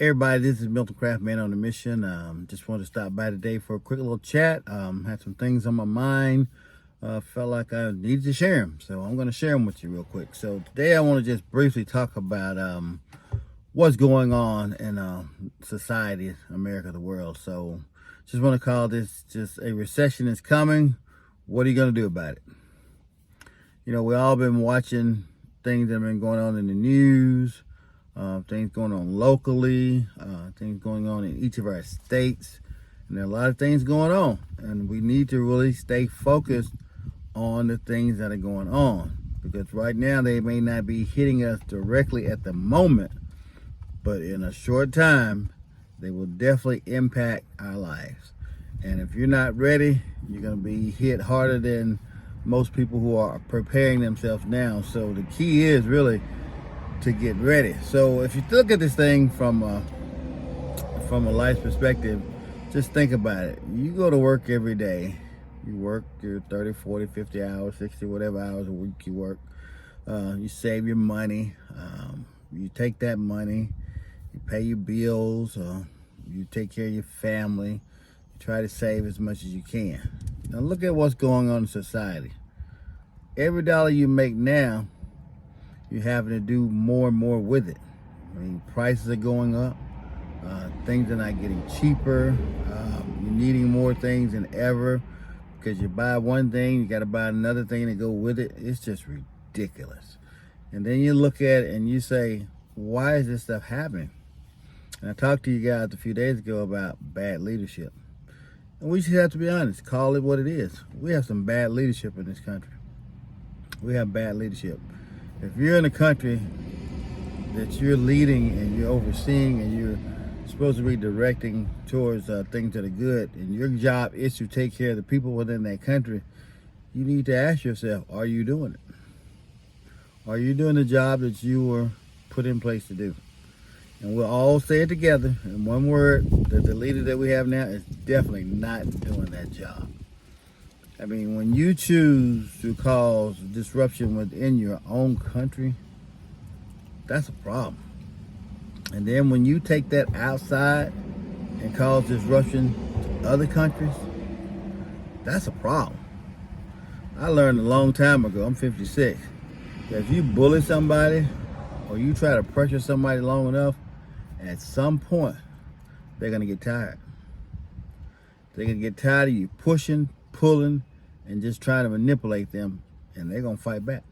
Everybody, this is MiltonCraft, man on a mission. Just wanted to stop by today for a quick little chat. Had some things on my mind. Felt like I needed to share them, so I'm going to share them with you real quick. So today I want to just briefly talk about what's going on in society, America, the world. So just want to call this just a recession is coming. What are you going to do about it? You know, we all been watching things that have been going on in the news. Things going on locally, things going on in each of our states, and there are a lot of things going on, and we need to really stay focused on the things that are going on, because right now they may not be hitting us directly at the moment, but in a short time they will definitely impact our lives. And if you're not ready, you're going to be hit harder than most people who are preparing themselves now. So the key is really to get ready. So if you look at this thing from a life perspective, just think about it. You go to work every day. You work your 30, 40, 50 hours, 60, whatever hours a week you work. You save your money. You take that money, you pay your bills, you take care of your family. You try to save as much as you can. Now look at what's going on in society. Every dollar you make now, you're having to do more and more with it. I mean, prices are going up. Things are not getting cheaper. You're needing more things than ever, because you buy one thing, you got to buy another thing to go with it. It's just ridiculous. And then you look at it and you say, why is this stuff happening? And I talked to you guys a few days ago about bad leadership. And we just have to be honest, call it what it is. We have some bad leadership in this country. We have bad leadership. If you're in a country that you're leading and you're overseeing and you're supposed to be directing towards things that are good, and your job is to take care of the people within that country, you need to ask yourself, are you doing it? Are you doing the job that you were put in place to do? And we'll all say it together in one word, that the leader that we have now is definitely not doing that job. I mean, when you choose to cause disruption within your own country, that's a problem. And then when you take that outside and cause disruption to other countries, that's a problem. I learned a long time ago, I'm 56, that if you bully somebody or you try to pressure somebody long enough, at some point, they're going to get tired. They're going to get tired of you pushing, pulling, and just trying to manipulate them, and they're going to fight back.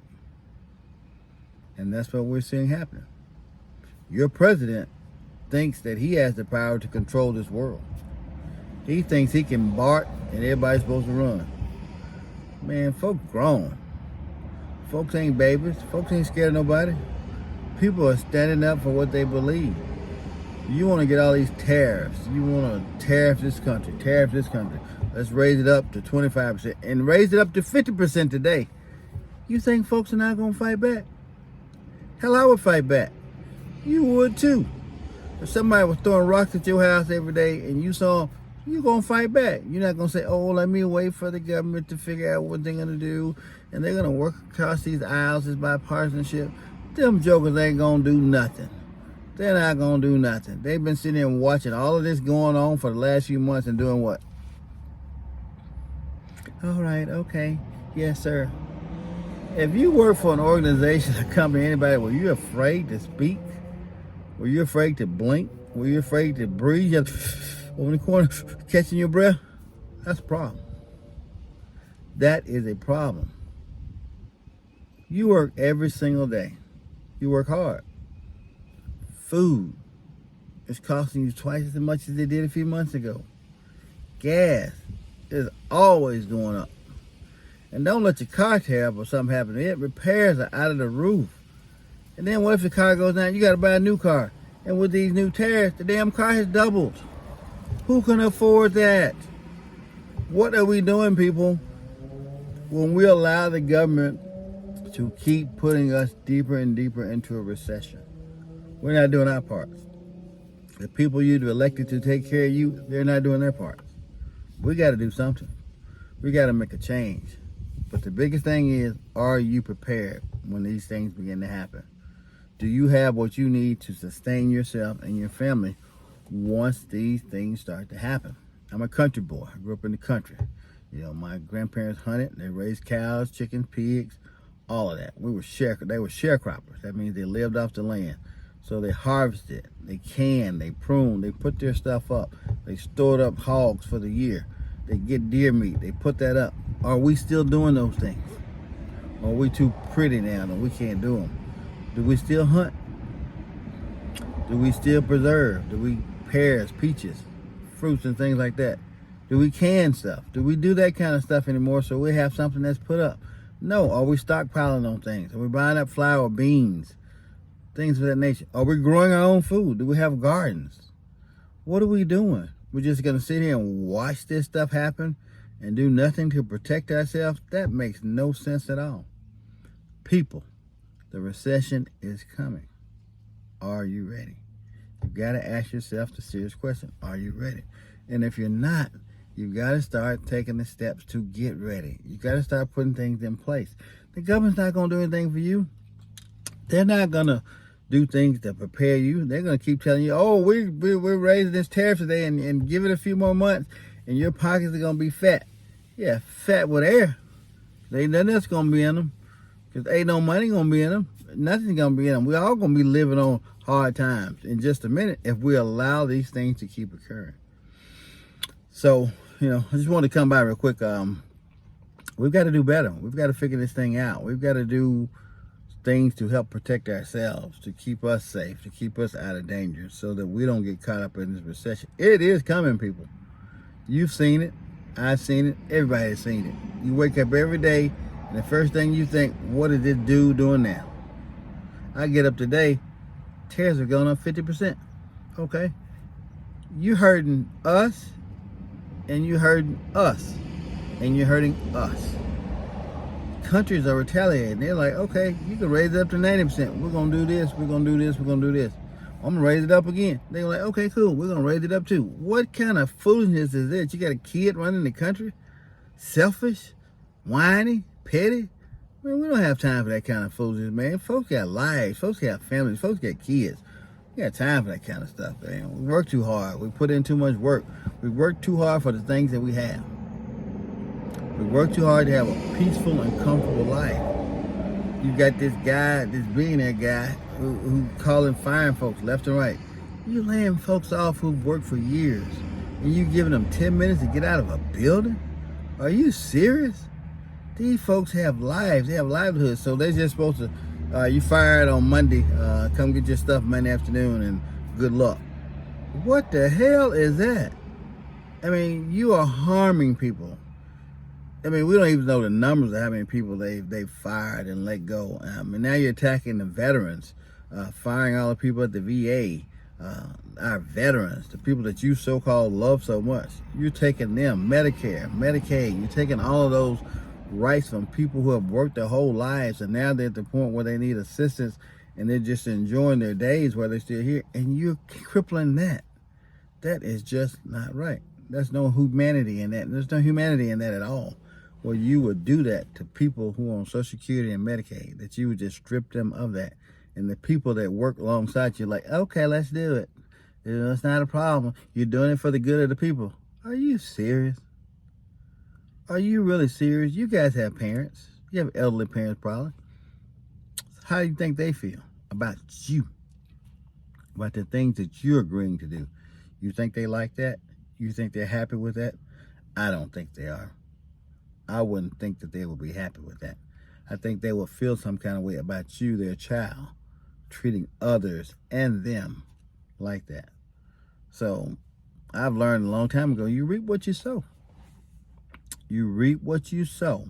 And that's what we're seeing happening. Your president thinks that he has the power to control this world. He thinks he can bark and everybody's supposed to run. Man, folk grown. Folks ain't babies. Folks ain't scared of nobody. People are standing up for what they believe. You want to get all these tariffs. You want to tariff this country, tariff this country. Let's raise it up to 25% and raise it up to 50% today. You think folks are not going to fight back? Hell, I would fight back. You would too. If somebody was throwing rocks at your house every day and you saw them, you're going to fight back. You're not going to say, oh, let me wait for the government to figure out what they're going to do, and they're going to work across these aisles, this bipartisanship. Them jokers ain't going to do nothing. They're not going to do nothing. They've been sitting there and watching all of this going on for the last few months and doing what? All right, okay, yes, sir. If you work for an organization, a company, anybody, were you afraid to speak? Were you afraid to blink? Were you afraid to breathe? Over the corner, catching your breath? That's a problem. That is a problem. You work every single day. You work hard. Food is costing you twice as much as it did a few months ago. Gas is always going up. And don't let your car tear up or something happen. It repairs are out of the roof. And then what if the car goes down? You got to buy a new car. And with these new tariffs, the damn car has doubled. Who can afford that? What are we doing, people, when we allow the government to keep putting us deeper and deeper into a recession? We're not doing our parts. The people you've elected to take care of you, they're not doing their parts. We got to do something. We got to make a change. But the biggest thing is, are you prepared when these things begin to happen? Do you have what you need to sustain yourself and your family once these things start to happen? I'm a country boy. I grew up in the country. You know, my grandparents hunted. They raised cows, chickens, pigs, all of that. They were sharecroppers. That means they lived off the land. So they harvested, they canned, they pruned, they put their stuff up. They stored up hogs for the year. They get deer meat, they put that up. Are we still doing those things? Or are we too pretty now and we can't do them? Do we still hunt? Do we still preserve? Do we pears, peaches, fruits and things like that? Do we can stuff? Do we do that kind of stuff anymore so we have something that's put up? No. Are we stockpiling on things? Are we buying up flour, beans, things of that nature? Are we growing our own food? Do we have gardens? What are we doing? We're just going to sit here and watch this stuff happen and do nothing to protect ourselves? That makes no sense at all. People, the recession is coming. Are you ready? You've got to ask yourself the serious question. Are you ready? And if you're not, you've got to start taking the steps to get ready. You've got to start putting things in place. The government's not going to do anything for you. They're not going to do things to prepare you. They're going to keep telling you, oh, we're raising this tariff today and give it a few more months and your pockets are going to be fat. Yeah, fat with air. There ain't nothing else going to be in them because ain't no money going to be in them. Nothing's going to be in them. We're all going to be living on hard times in just a minute if we allow these things to keep occurring. So, I just wanted to come by real quick. We've got to do better. We've got to figure this thing out. We've got to do things to help protect ourselves, to keep us safe, to keep us out of danger so that we don't get caught up in this recession. It is coming, people. You've seen it. I've seen it. Everybody has seen it. You wake up every day and the first thing you think, what is this dude doing now? I get up today, tariffs are going up 50%. Okay? You hurting us, and you hurting us, and you're hurting us. Countries are retaliating. They're like, okay, you can raise it up to 90%. We're going to do this, we're going to do this, we're going to do this. I'm going to raise it up again. They're like, okay, cool, we're going to raise it up too. What kind of foolishness is this? You got a kid running the country? Selfish? Whiny? Petty? Man, we don't have time for that kind of foolishness, man. Folks got lives. Folks got families. Folks got kids. We got time for that kind of stuff, man. We work too hard. We put in too much work. We work too hard for the things that we have. We work too hard to have a peaceful and comfortable life. You got this guy, this billionaire guy, who calling firing folks left and right. You laying folks off who've worked for years, and you giving them 10 minutes to get out of a building? Are you serious? These folks have lives. They have livelihoods. So they're just supposed to, you fired on Monday, come get your stuff Monday afternoon and good luck. What the hell is that? I mean, you are harming people. I mean, we don't even know the numbers of how many people they've fired and let go. And now you're attacking the veterans, firing all the people at the VA, our veterans, the people that you so-called love so much. You're taking them, Medicare, Medicaid, you're taking all of those rights from people who have worked their whole lives and now they're at the point where they need assistance and they're just enjoying their days while they're still here, and you're crippling that. That is just not right. There's no humanity in that. There's no humanity in that at all. Where you would do that to people who are on Social Security and Medicaid, that you would just strip them of that. And the people that work alongside you, like, okay, let's do it. It's not a problem. You're doing it for the good of the people. Are you serious? Are you really serious? You guys have parents. You have elderly parents probably. How do you think they feel about you? About the things that you're agreeing to do? You think they like that? You think they're happy with that? I don't think they are. I wouldn't think that they would be happy with that. I think they would feel some kind of way about you, their child, treating others and them like that. So I've learned a long time ago, you reap what you sow. You reap what you sow.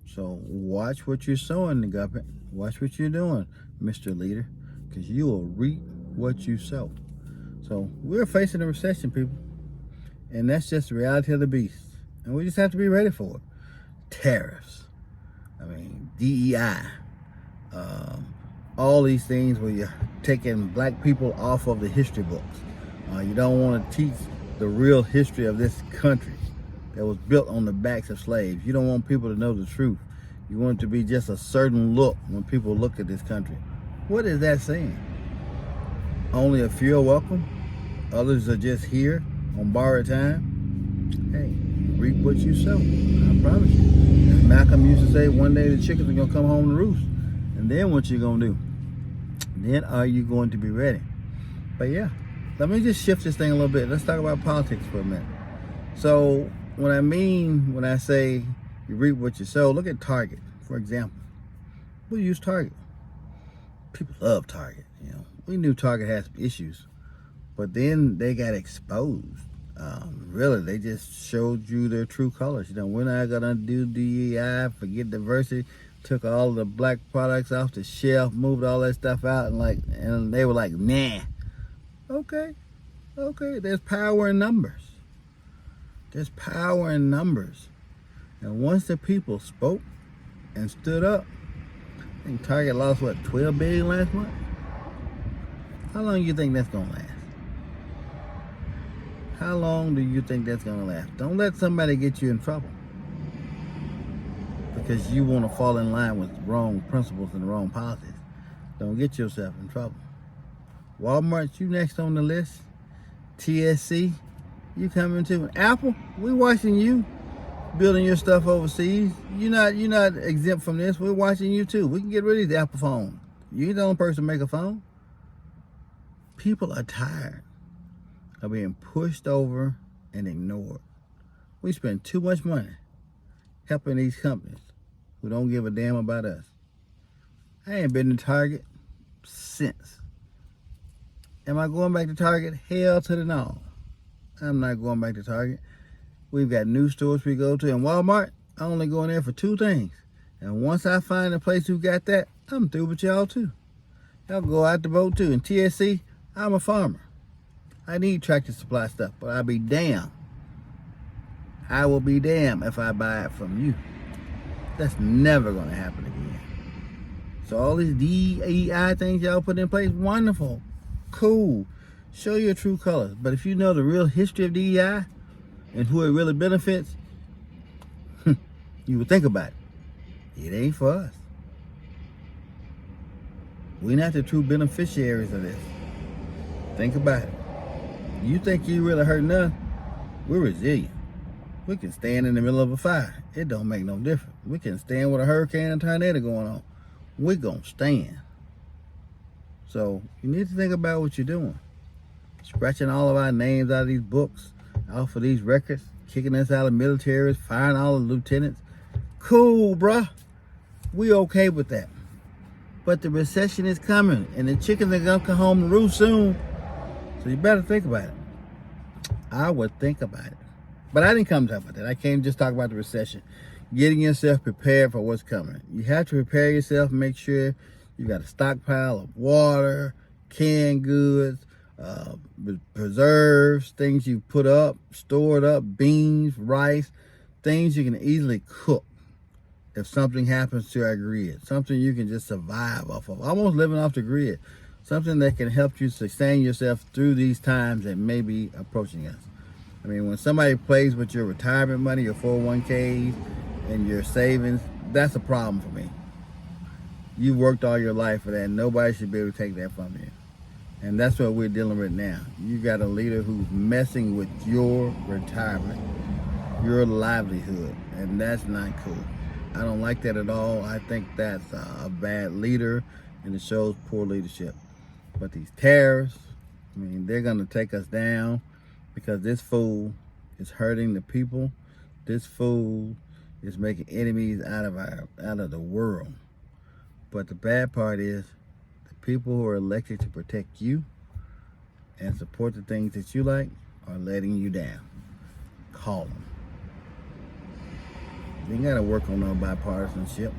So watch what you're sowing, the government. Watch what you're doing, Mr. Leader, because you will reap what you sow. So we're facing a recession, people. And that's just the reality of the beast. And we just have to be ready for it. Tariffs. I mean, DEI. All these things where you're taking black people off of the history books. You don't want to teach the real history of this country that was built on the backs of slaves. You don't want people to know the truth. You want it to be just a certain look when people look at this country. What is that saying? Only a few are welcome. Others are just here on borrowed time. Hey, you reap what you sow. I promise you. As Malcolm used to say, one day the chickens are going to come home to roost. And then what you going to do? Then are you going to be ready? But yeah, let me just shift this thing a little bit. Let's talk about politics for a minute. So what I mean when I say you reap what you sow, look at Target, for example. We use Target. People love Target. We knew Target had some issues, but then they got exposed. Really, they just showed you their true colors. We're not gonna do DEI, forget diversity. Took all the black products off the shelf, moved all that stuff out, and they were like, nah. Okay. There's power in numbers. There's power in numbers. And once the people spoke and stood up, I think Target lost, $12 billion last month? How long do you think that's going to last? How long do you think that's going to last? Don't let somebody get you in trouble because you want to fall in line with wrong principles and the wrong policies. Don't get yourself in trouble. Walmart, you next on the list. TSC, you coming too. Apple, we watching you building your stuff overseas. You're not exempt from this. We're watching you too. We can get rid of these Apple phones. You ain't the only person to make a phone. People are tired of being pushed over and ignored. We spend too much money helping these companies who don't give a damn about us. I ain't been to Target since. Am I going back to Target? Hell to the no. I'm not going back to Target. We've got new stores we go to. And Walmart, I only go in there for two things. And once I find a place who got that, I'm through with y'all too. Y'all go out the boat too. And TSC, I'm a farmer. I need Tractor Supply stuff, but I'll be damned. I will be damned if I buy it from you. That's never going to happen again. So all these DEI things y'all put in place, wonderful, cool. Show your true colors. But if you know the real history of DEI and who it really benefits, you would think about it. It ain't for us. We're not the true beneficiaries of this. Think about it. You think you really hurting us? We're resilient. We can stand in the middle of a fire. It don't make no difference. We can stand with a hurricane and tornado going on. We're going to stand. So you need to think about what you're doing. Scratching all of our names out of these books, off of these records, kicking us out of militaries, firing all the lieutenants. Cool, bruh. We okay with that. But the recession is coming, and the chickens are going to come home to roost soon. So you better think about it. I would think about it. But I didn't come to talk about that. I came to just talk about the recession. Getting yourself prepared for what's coming. You have to prepare yourself, make sure you got a stockpile of water, canned goods, preserves, things you put up, stored up, beans, rice, things you can easily cook if something happens to our grid. Something you can just survive off of. Almost living off the grid. Something that can help you sustain yourself through these times that may be approaching us. I mean, when somebody plays with your retirement money, your 401ks, and your savings, that's a problem for me. You worked all your life for that, and nobody should be able to take that from you. And that's what we're dealing with now. You got a leader who's messing with your retirement, your livelihood, and that's not cool. I don't like that at all. I think that's a bad leader, and it shows poor leadership. But these tariffs, I mean, they're going to take us down because this fool is hurting the people. This fool is making enemies out of the world. But the bad part is the people who are elected to protect you and support the things that you like are letting you down. Call them. You ain't got to work on no bipartisanship.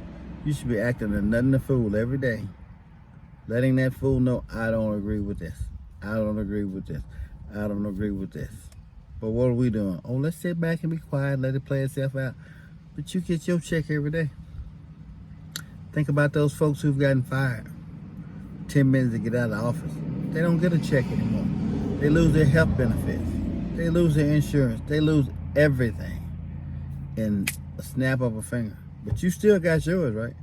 You should be acting a nothing to fool every day. Letting that fool know, I don't agree with this. I don't agree with this. I don't agree with this. But what are we doing? Oh, let's sit back and be quiet, let it play itself out. But you get your check every day. Think about those folks who've gotten fired. 10 minutes to get out of the office. They don't get a check anymore. They lose their health benefits. They lose their insurance. They lose everything in a snap of a finger. But you still got yours, right?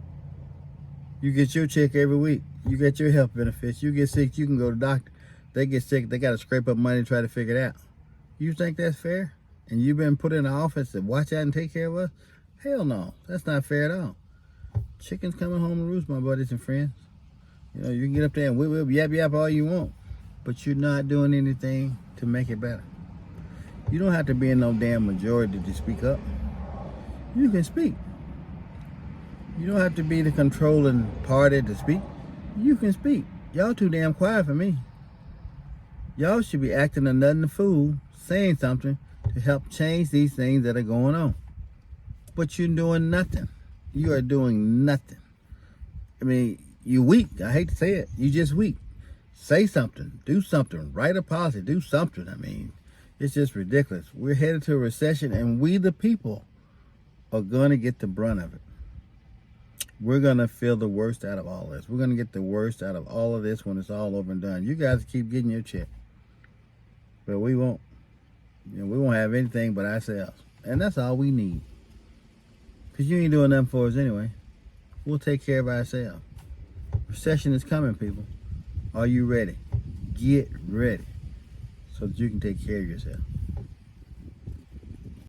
You get your check every week. You get your health benefits. You get sick, you can go to the doctor. They get sick, they got to scrape up money to try to figure it out. You think that's fair? And you've been put in an office to watch out and take care of us? Hell no, that's not fair at all. Chickens coming home to roost, my buddies and friends. You know, you can get up there and whip, yap, yap all you want, but you're not doing anything to make it better. You don't have to be in no damn majority to speak up. You can speak. You don't have to be the controlling party to speak. You can speak. Y'all too damn quiet for me. Y'all should be acting a nothing fool, saying something to help change these things that are going on. But you're doing nothing. You are doing nothing. I mean, you weak. I hate to say it. You just weak. Say something. Do something. Write a policy. Do something. I mean, it's just ridiculous. We're headed to a recession, and we the people are going to get the brunt of it. We're going to feel the worst out of all this. We're going to get the worst out of all of this when it's all over and done. You guys keep getting your check. But we won't. You know, we won't have anything but ourselves. And that's all we need. Because you ain't doing nothing for us anyway. We'll take care of ourselves. Recession is coming, people. Are you ready? Get ready so that you can take care of yourself.